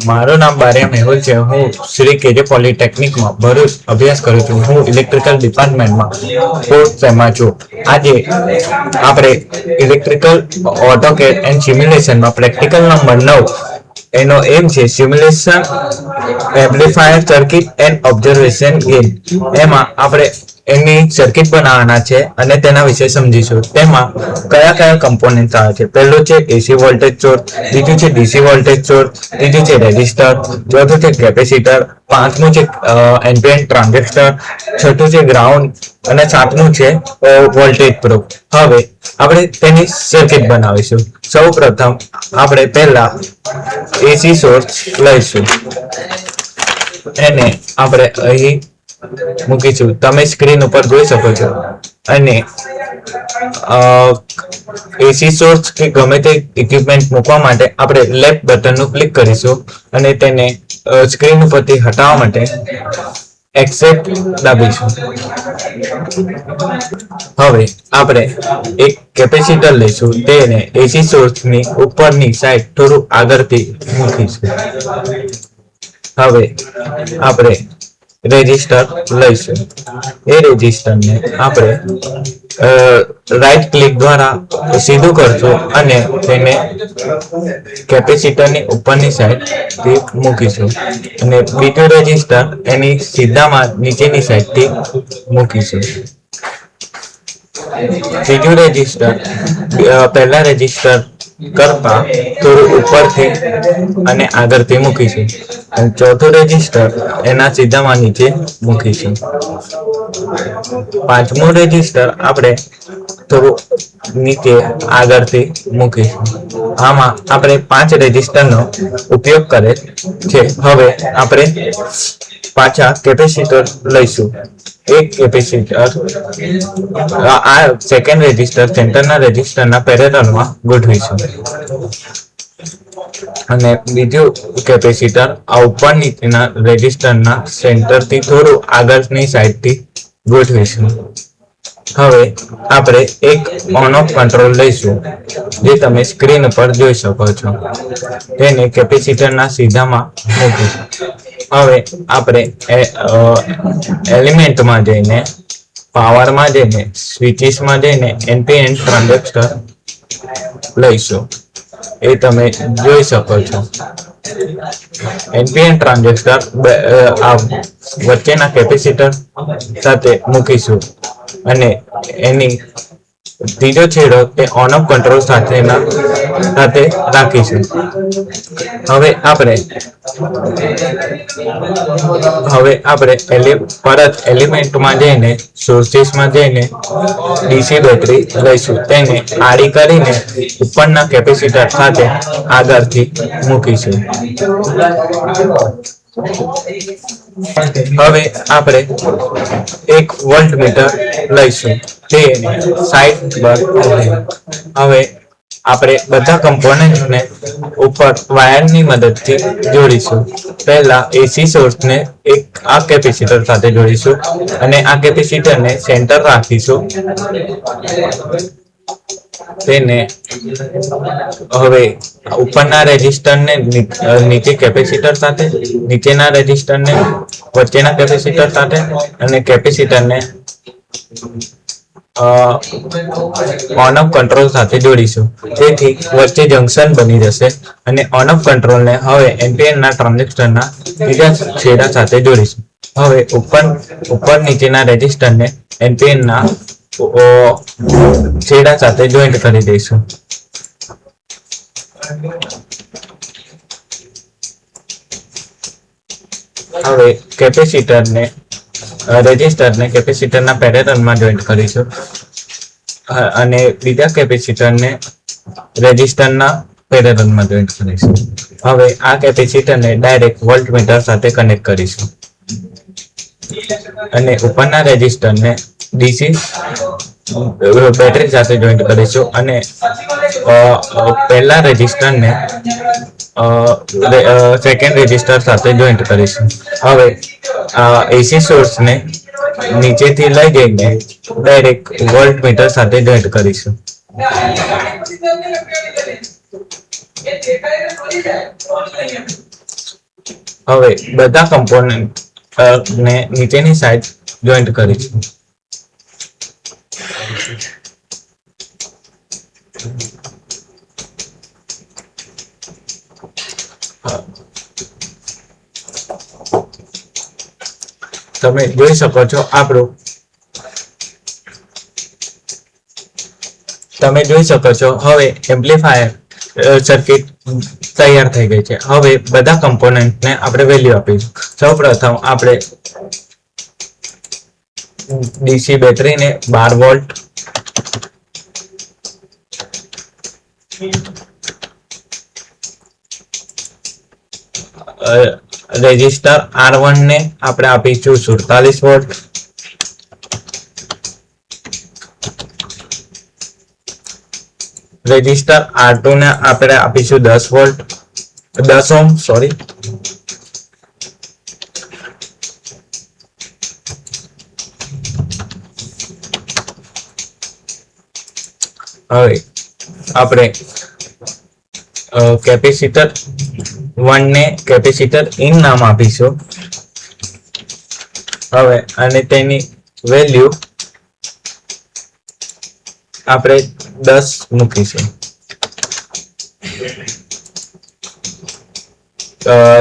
મારું નામ બારિયા મેહુલ છે. હું શ્રી કેજે પોલિટેકનિકમાં ભરૂચ અભ્યાસ કરું છું. હું ઇલેક્ટ્રિકલ ડિપાર્ટમેન્ટમાં ફોર્થ સેમમાં છું. આજે આપણે ઇલેક્ટ્રિકલ ઓટોકેડ એન્ડ સિમ્યુલેશનમાં પ્રેક્ટિકલ નંબર 9 એનો એમ છે simulation amplifier circuit and observation game. એમાં આપણે એની સર્કિટ બનાવવાના છે અને તેના વિશે સમજીશું. તેમાં કયા કયા કમ્પોનન્ટ આવે છે. પહેલું છે એસી વોલ્ટેજ સોર્સ, બીજું છે ડીસી વોલ્ટેજ સોર્સ, ત્રીજું છે રેઝિસ્ટર, ચોથું છે કેપેસિટર, પાંચમું છે એનપીએન ટ્રાન્ઝિસ્ટર, છઠ્ઠું છે ગ્રાઉન્ડ અને સાતમું છે વોલ્ટેજ પ્રૂફ. હવે આપણે તેની સર્કિટ બનાવીશું. સૌ પ્રથમ આપણે પહેલા એસી સોર્સ લઈશું. એને આપણે અહીં મૂકીશું. તમે સ્ક્રીન ઉપર જોઈ શકો છો. અને એસી સોર્સ કે ગમે તે ઇક્વિપમેન્ટ મૂકવા માટે આપણે લેફ્ટ બટનનું ક્લિક કરીશું અને તેને સ્ક્રીન ઉપરથી હટાવવા માટે એક્સેપ્ટ દાબીશું. હવે આપણે એક કેપેસિટર લઈશું. તેને એસી સોર્સની ઉપરની સાઈડ થોડું આગળથી મૂકીશું. હવે આપણે રેઝિસ્ટર લઈશું. એ રેઝિસ્ટરને આપણે રાઈટ ક્લિક દ્વારા સીધું કરશું અને તેને કેપેસિટરની ઉપરની સાઈડથી મૂકીશું અને બીજું રેઝિસ્ટર એની સીધામાં નીચેની સાઈડથી મૂકીશું. ત્રીજું રેઝિસ્ટર પહેલા રેઝિસ્ટર કરતા થોડું ઉપરથી અને આગળથી મૂકીશું. અને ચોથું રેઝિસ્ટર એના સીધામાં નીચે મૂકીશું. પાંચમું રેઝિસ્ટર આપણે થોડું નીચે આગળથી મૂકીશું. આમાં આપણે 5 રેઝિસ્ટરનો ઉપયોગ કરે છે. હવે આપણે પાછા કેપેસિટર લઈશું. એક કેપેસિટર આ સેકન્ડ રેઝિસ્ટર સેન્ટરના રેઝિસ્ટરના પેરેલલમાં ગોઠવીશું અને બીજું કેપેસિટર આ ઉપર નીચેના રેઝિસ્ટરના સેન્ટરથી થોડું આગળની સાઈડથી ગોઠવીશું. હવે આપણે એક ઓન ઓફ કંટ્રોલ લઈશું જે તમે સ્ક્રીન ઉપર જોઈ શકો છો. તેને કેપેસિટરના સીધામાં મૂકીશું. હવે આપણે એલિમેન્ટમાં જઈને પાવરમાં જઈને સ્વિચીસમાં જઈને એનપીએન ટ્રાન્ઝિસ્ટર લઈશું. એ તમે જોઈ શકો છો. એનપીએન ટ્રાન્ઝિસ્ટર વચ્ચેના કેપેસિટર સાથે મૂકીશું અને એની ત્રીજો છેડો તે ઓન ઓફ કંટ્રોલ સાથે રાખીશું. હવે આપણે પરત એલિમેન્ટમાં જઈને સોર્સિસમાં જઈને ડીસી બેટરી લઈશું. તેને આડી કરીને ઉપરના કેપેસિટર સાથે આગળથી મૂકીશું. હવે આપણે એક વોલ્ટમીટર લઈશું. તે સાઈડ પર હવે આપણે બધા કમ્પોનન્ટને ઉપર વાયરની મદદથી જોડીશું. પહેલા એસી સોર્સને આ કેપેસિટર સાથે જોડીશું અને આ કેપેસિટરને સેન્ટર રાખીશું. તેને હવે ઉપરના રેઝિસ્ટરને નીચે કેપેસિટર સાથે, નીચેના રેઝિસ્ટરને વચ્ચેના કેપેસિટર સાથે અને કેપેસિટરને ઓન ઓફ કંટ્રોલ સાથે જોડીશું. તેથી વચ્ચે જંકશન બની જશે અને ઓન ઓફ કંટ્રોલને હવે એનપીએન ના ટ્રાન્ઝિસ્ટરના બીજા છેડા સાથે જોડીશું. હવે ઉપર નીચેના રેઝિસ્ટરને એનપીએન ના છેડા સાથે જોઈન્ટ કરી દઈશું. હવે રેઝિસ્ટરને કેપેસિટરના પેરેલલમાં જોઈન્ટ કરીશું અને બીજા કેપેસિટરને રેઝિસ્ટરના પેરેલલમાં જોઈન્ટ કરીશું. હવે આ કેપેસિટરને ડાયરેક્ટ વોલ્ટમીટર સાથે કનેક્ટ કરીશું અને ઉપરના રેઝિસ્ટરને ડીસી બેટરી સાથે જોઈન્ટ કરીશું અને પહેલા રેઝિસ્ટરને સેકન્ડ રેઝિસ્ટર સાથે જોઈન્ટ કરીશું. હવે એસી સોર્સને નીચેથી લઈ જઈને ડાયરેક્ટ વોલ્ટમીટર સાથે જોઈન્ટ કરીશું. હવે બધા કમ્પોનન્ટ ને નીચેની સાઈડ જોઈન્ટ કરીશું. તમે જોઈ શકો છો હવે એમ્પ્લીફાયર સર્કિટ તૈયાર થઈ ગઈ છે. હવે બધા કમ્પોનન્ટને આપણે વેલ્યુ આપીશું. સૌપ્રથમ આપણે ડીસી બેટરીને 12 વોલ્ટ, રેઝિસ્ટર R1 ને આપણે આપીશું 47 વોલ્ટ, રેઝિસ્ટર R2 ને આપણે આપીશું 10 વોલ્ટ 10 ઓહ્મ સોરી, હવે આપણે કેપેસિટર 1 ને કેપેસિટર ઇન નામ આપીશું. હવે અને તેની વેલ્યુ આપણે 10 મૂકીશું.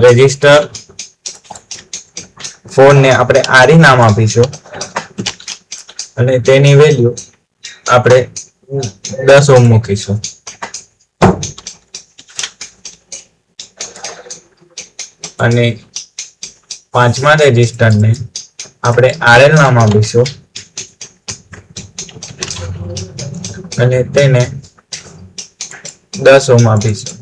રેઝિસ્ટર 4 ને આપણે RE નામ આપીશું અને તેની વેલ્યુ આપણે 10 ઓહ્મ મૂકીશું. અને પાંચમા રેઝિસ્ટરને આપણે RL નામ આપીશું અને તેને 10 ઓહ્મ આપીશું.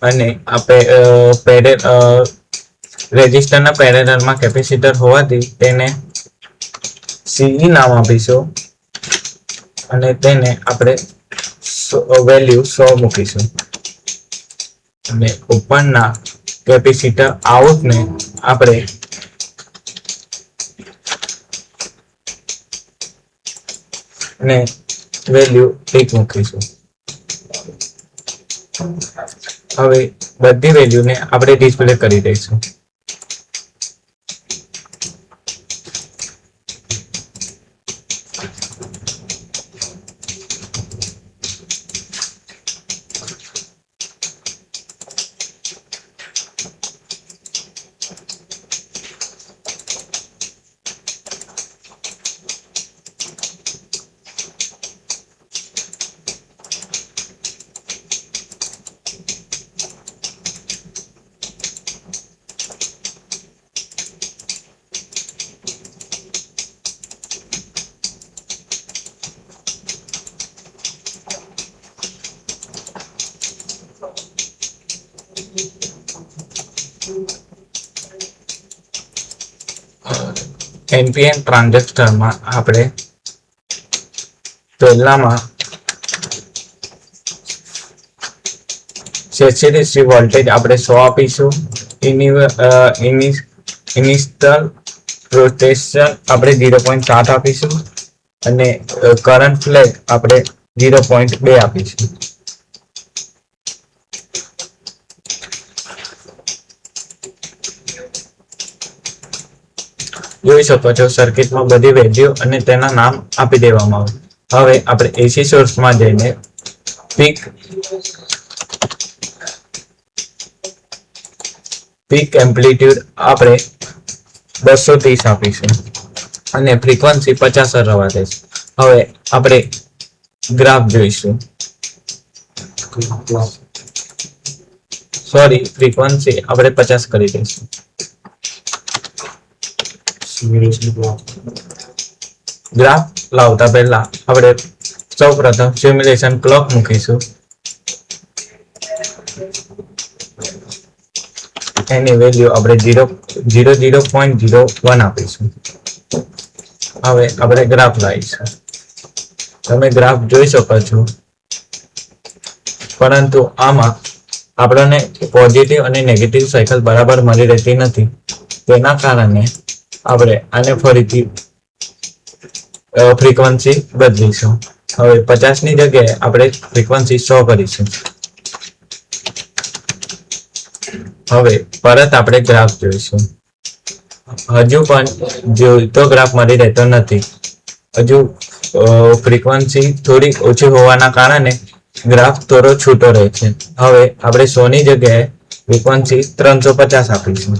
અને આપણે રેઝિસ્ટરના પેરેલલમાં કેપેસિટર હોવાથી તેને CE નામ આપીશું અને તેને આપણે વેલ્યુ 100 મૂકીશું. અને ઉપરના કેપેસિટર આઉટને આપણે વેલ્યુ 1 મૂકીશું. હવે બધી વેલ્યુને આપણે ડિસ્પ્લે કરી દઈશું. NPN ટ્રાન્ઝિસ્ટરમાં આપણે પહેલામાં સેચ્યુરેશન વોલ્ટેજ આપણે 100 આપીશું. ઇનિશિયલ રોટેશન આપણે 0.7 આપીશું અને કરંટ ફ્લેગ આપણે 0.2 આપીશું. જોઈ શકો છો સર્કિટમાં બધી વેલ્યુ અને તેના નામ આપી દેવામાં આવે. હવે આપણે એસી સોર્સમાં જઈને પીક એમ્પ્લિટ્યુડ આપણે 230 આપીશું અને ફ્રીક્વન્સી 50 રહેવા દઈશું. હવે આપણે ગ્રાફ જોઈશું. સોરી, ફ્રીક્વન્સી આપણે 50 કરી દઈશું. ગ્રાફ લાવતા પહેલા આપણે સૌપ્રથમ સિમ્યુલેશન ક્લોક મૂકીશું. એની વેલ્યુ આપણે 0.01 આપીશું. હવે આપણે ગ્રાફ લાવીશું. તમે ગ્રાફ જોઈ શકો છો, પરંતુ આમાં આપણને પોઝિટિવ અને નેગેટિવ સાયકલ બરાબર મળી રહેતી નથી. તેના કારણે આપણે આને ફરીથી ફ્રીક્વન્સી બદલીશું. હવે 50 ની જગ્યાએ આપણે ફ્રીક્વન્સી 100 કરીશું. હવે પરત આપણે ગ્રાફ જોઈશું. હજુ પણ જોઈતો ગ્રાફ મળી રહેતો નથી. હજુ ફ્રીક્વન્સી થોડી ઓછી હોવાના કારણે ગ્રાફ થોડો છૂટો રહે છે. હવે આપણે 100 ની જગ્યાએ ફ્રીક્વન્સી 350 આપીશું.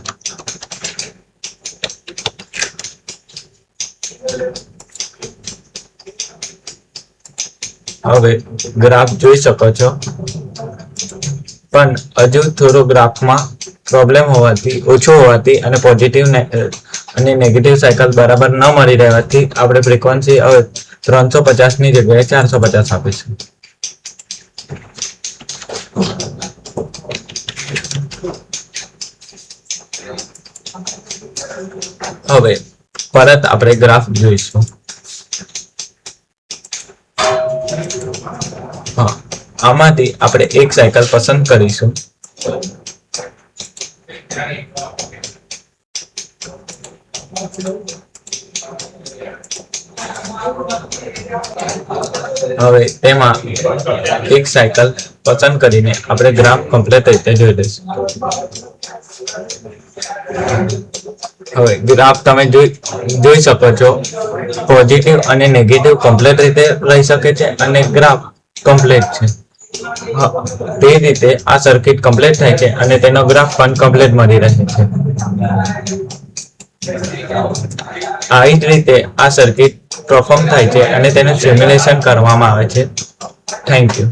હવે ગ્રાફ જોઈ શકો છો, પણ હજુ થોડો ગ્રાફમાં પ્રોબ્લેમ હોવાથી, ઓછો હોવાથી અને પોઝિટિવ અને નેગેટિવ સાયકલ બરાબર ન મળી રહેવાથી આપણે ફ્રીક્વન્સી હવે 350 ની જગ્યાએ 450 આપીશું. હવે પરત આપણે ગ્રાફ જોઈશું. આમાંથી આપણે એક સાયકલ પસંદ કરીશું. હવે તેમાં એક સાયકલ પસંદ કરીને આપણે ગ્રાફ કમ્પ્લીટ રીતે જોઈ લઈશું. હવે ગ્રાફ તમે જોઈ શકો છો, પોઝિટિવ અને નેગેટિવ કમ્પ્લીટ રીતે રહી શકે છે અને ગ્રાફ કમ્પ્લીટ છે. તે રીતે આ સર્કિટ કમ્પ્લીટ થાય છે અને તેનો ગ્રાફ પણ કમ્પ્લીટ મળી રહે છે. આવી જ રીતે આ સર્કિટ પરફોર્મ થાય છે અને તેનું સિમ્યુલેશન કરવામાં આવે છે. Thank you.